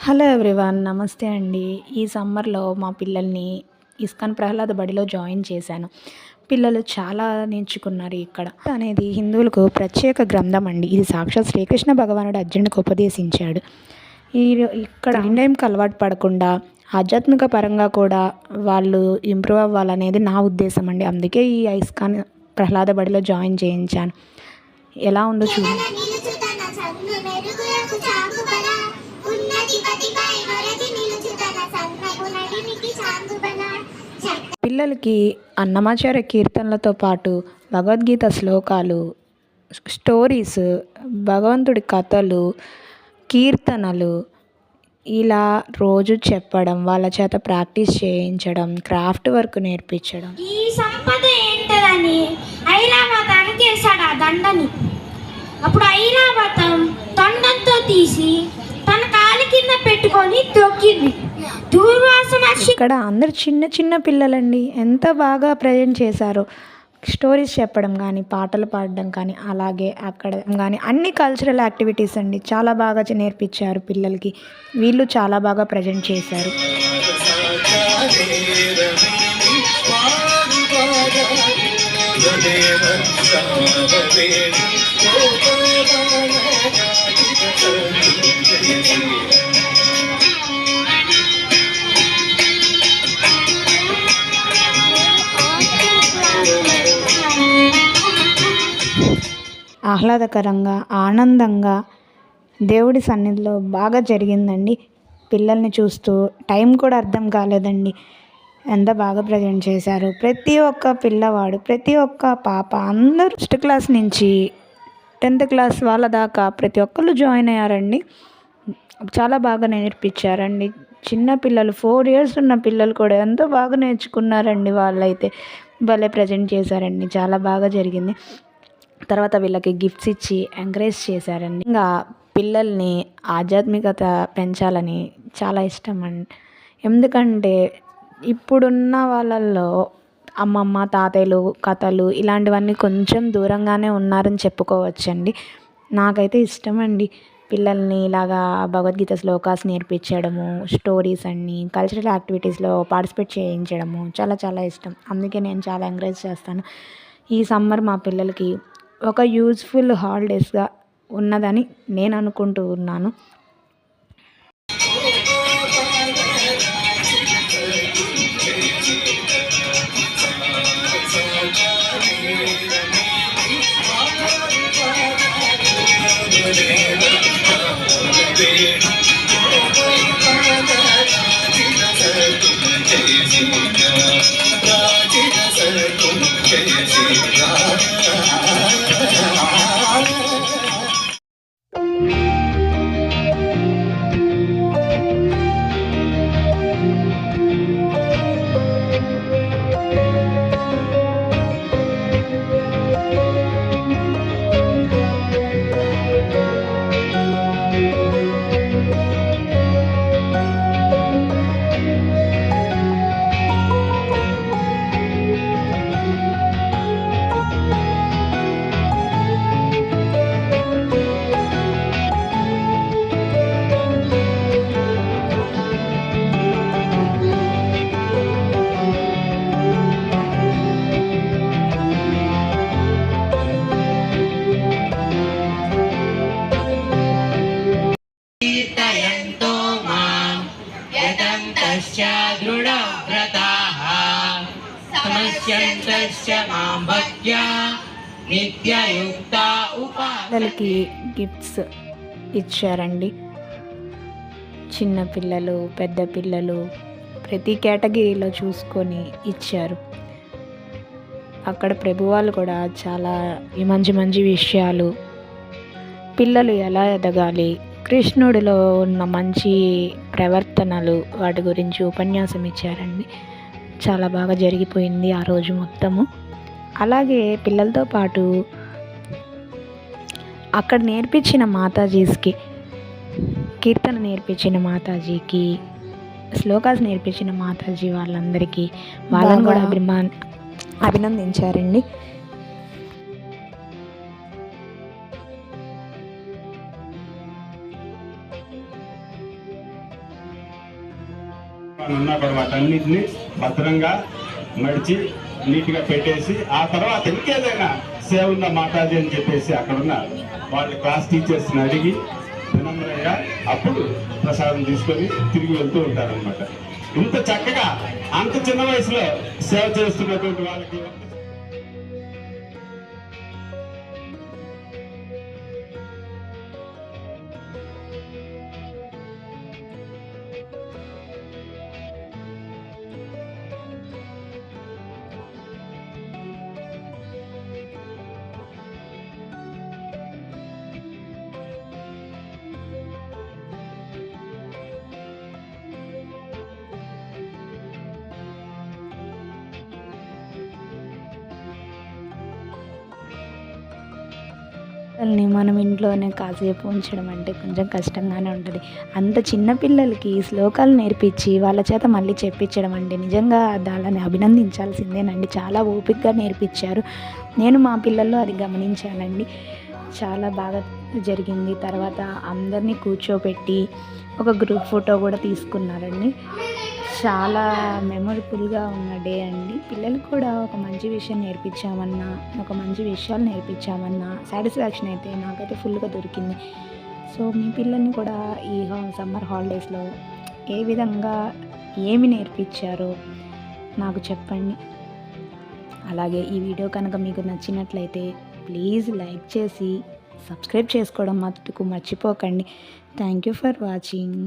Hello everyone. నమస్తే అండి. ఈ సమ్మర్‌లో మా పిల్లల్ని ఇస్కాన్ ప్రహ్లాద బడిలో జాయిన్ చేశాను. పిల్లలు చాలా నేర్చుకున్నారు ఇక్కడ. అనేది హిందువులకు ప్రత్యేక గ్రంథం అండి. ఇది సాక్షాత్ శ్రీకృష్ణ భగవానుడు అర్జునుడికి ఉపదేశించాడు. ఇక్కడ స్క్రీన్ టైంకి అలవాటు పడకుండా ఆధ్యాత్మిక పరంగా కూడా వాళ్ళు ఇంప్రూవ్ అవ్వాలనేది నా ఉద్దేశం అండి. అందుకే ఈ ఇస్కాన్ ప్రహ్లాద బడిలో జాయిన్ చేయించాను. ఎలా ఉందో చూడండి. పిల్లలకి అన్నమాచార్య కీర్తనలతో పాటు భగవద్గీత శ్లోకాలు, స్టోరీస్, భగవంతుడి కథలు, కీర్తనలు ఇలా రోజు చెప్పడం, వాళ్ళ చేత ప్రాక్టీస్ చేయించడం, క్రాఫ్ట్ వర్క్ నేర్పించడం. ఈ సంపద ఏంటని ఐరావతానికి వేసాడు ఆ దండని. అప్పుడు ఐరావతం తొండంతో తీసి తన కాలి కింద పెట్టుకొని తొక్కింది. ఇక్కడ అందరు చిన్న చిన్న పిల్లలండి, ఎంత బాగా ప్రజెంట్ చేశారో. స్టోరీస్ చెప్పడం కానీ, పాటలు పాడడం కానీ, అలాగే అక్కడ కానీ అన్ని కల్చరల్ యాక్టివిటీస్ అండి చాలా బాగా నేర్పించారు పిల్లలకి. వీళ్ళు చాలా బాగా ప్రజెంట్ చేశారు. ఆహ్లాదకరంగా, ఆనందంగా దేవుడి సన్నిధిలో బాగా జరిగిందండి. పిల్లల్ని చూస్తూ టైం కూడా అర్థం కాలేదండి. ఎంత బాగా ప్రజెంట్ చేశారు. ప్రతి ఒక్క పిల్లవాడు, ప్రతి ఒక్క పాప, అందరూ ఫస్ట్ క్లాస్ నుంచి 10th క్లాస్ వాళ్ళ దాకా ప్రతి ఒక్కళ్ళు జాయిన్ అయ్యారండి. చాలా బాగా నేర్పించారండి. చిన్న పిల్లలు 4 years ఉన్న పిల్లలు కూడా ఎంతో బాగా నేర్చుకున్నారండి. వాళ్ళైతే భలే ప్రజెంట్ చేశారండి. చాలా బాగా జరిగింది. తర్వాత వీళ్ళకి గిఫ్ట్స్ ఇచ్చి ఎంకరేజ్ చేశారండి. ఇంకా పిల్లల్ని ఆధ్యాత్మికత పెంచాలని చాలా ఇష్టం అండి. ఎందుకంటే ఇప్పుడున్న వాళ్ళల్లో అమ్మమ్మ, తాతయ్యలు, కథలు ఇలాంటివన్నీ కొంచెం దూరంగానే ఉన్నారని చెప్పుకోవచ్చండి. నాకైతే ఇష్టం అండి పిల్లల్ని ఇలాగా భగవద్గీత శ్లోకాస్ నేర్పించడము, స్టోరీస్ అన్నీ, కల్చరల్ యాక్టివిటీస్లో పార్టిసిపేట్ చేయించడము చాలా చాలా ఇష్టం. అందుకే నేను చాలా ఎంకరేజ్ చేస్తాను. ఈ సమ్మర్ మా పిల్లలకి ఒక యూజ్ఫుల్ హాలిడేస్గా ఉన్నదని నేను అనుకుంటూ ఉన్నాను. పిల్లలకి గిఫ్ట్స్ ఇచ్చారండి. చిన్నపిల్లలు, పెద్ద పిల్లలు ప్రతి కేటగిరీలో చూసుకొని ఇచ్చారు. అక్కడ ప్రభువాళ్ళు కూడా చాలా మంచి మంచి విషయాలు, పిల్లలు ఎలా ఎదగాలి, కృష్ణుడిలో ఉన్న మంచి ప్రవర్తనలు వాటి గురించి ఉపన్యాసం ఇచ్చారండి. చాలా బాగా జరిగిపోయింది ఆ రోజు మొత్తము. అలాగే పిల్లలతో పాటు అక్కడ నేర్పించిన మాతాజీస్కి, కీర్తన నేర్పించిన మాతాజీకి, శ్లోకాస్ నేర్పించిన మాతాజీ వాళ్ళందరికీ వాళ్ళని కూడా అభినందించారండి. ఉన్నా కూడా వాటన్నిటిని భద్రంగా మడిచి నీట్గా పెట్టేసి ఆ తర్వాత ఇంకేదైనా సేవ ఉందా మాతాజీ అని చెప్పేసి అక్కడున్న వాళ్ళ క్లాస్ టీచర్స్ని అడిగి వినమ్రంగా అప్పుడు ప్రసాదం తీసుకొని తిరిగి వెళ్తూ ఉంటారనమాట. ఇంత చక్కగా అంత చిన్న వయసులో సేవ చేస్తున్నటువంటి వాళ్ళకి పిల్లల్ని మనం ఇంట్లోనే కాసేపు ఉంచడం అంటే కొంచెం కష్టంగానే ఉంటుంది. అంత చిన్న పిల్లలకి శ్లోకాలు నేర్పించి వాళ్ళ చేత మళ్ళీ చెప్పించడం అంటే నిజంగా వాళ్ళని అభినందించాల్సిందేనండి. చాలా ఓపికగా నేర్పించారు. నేను మా పిల్లల్లో అది గమనించానండి. చాలా బాగా జరిగింది. తర్వాత అందరినీ కూర్చోబెట్టి ఒక గ్రూప్ ఫోటో కూడా తీసుకున్నారండి. చాలా మెమొరబుల్గా ఉన్న డే అండి. పిల్లలకు కూడా ఒక మంచి విషయం నేర్పించామన్నా, ఒక మంచి విషయాలు నేర్పించామన్నా సాటిస్ఫాక్షన్ అయితే నాకైతే ఫుల్గా దొరికింది. సో మీ పిల్లల్ని కూడా ఈ సమ్మర్ హాలిడేస్లో ఏ విధంగా ఏమి నేర్పించారో నాకు చెప్పండి. అలాగే ఈ వీడియో కనుక మీకు నచ్చినట్లయితే ప్లీజ్ లైక్ చేసి సబ్స్క్రైబ్ చేసుకోవడం మట్టుకు మర్చిపోకండి. Thank you for watching.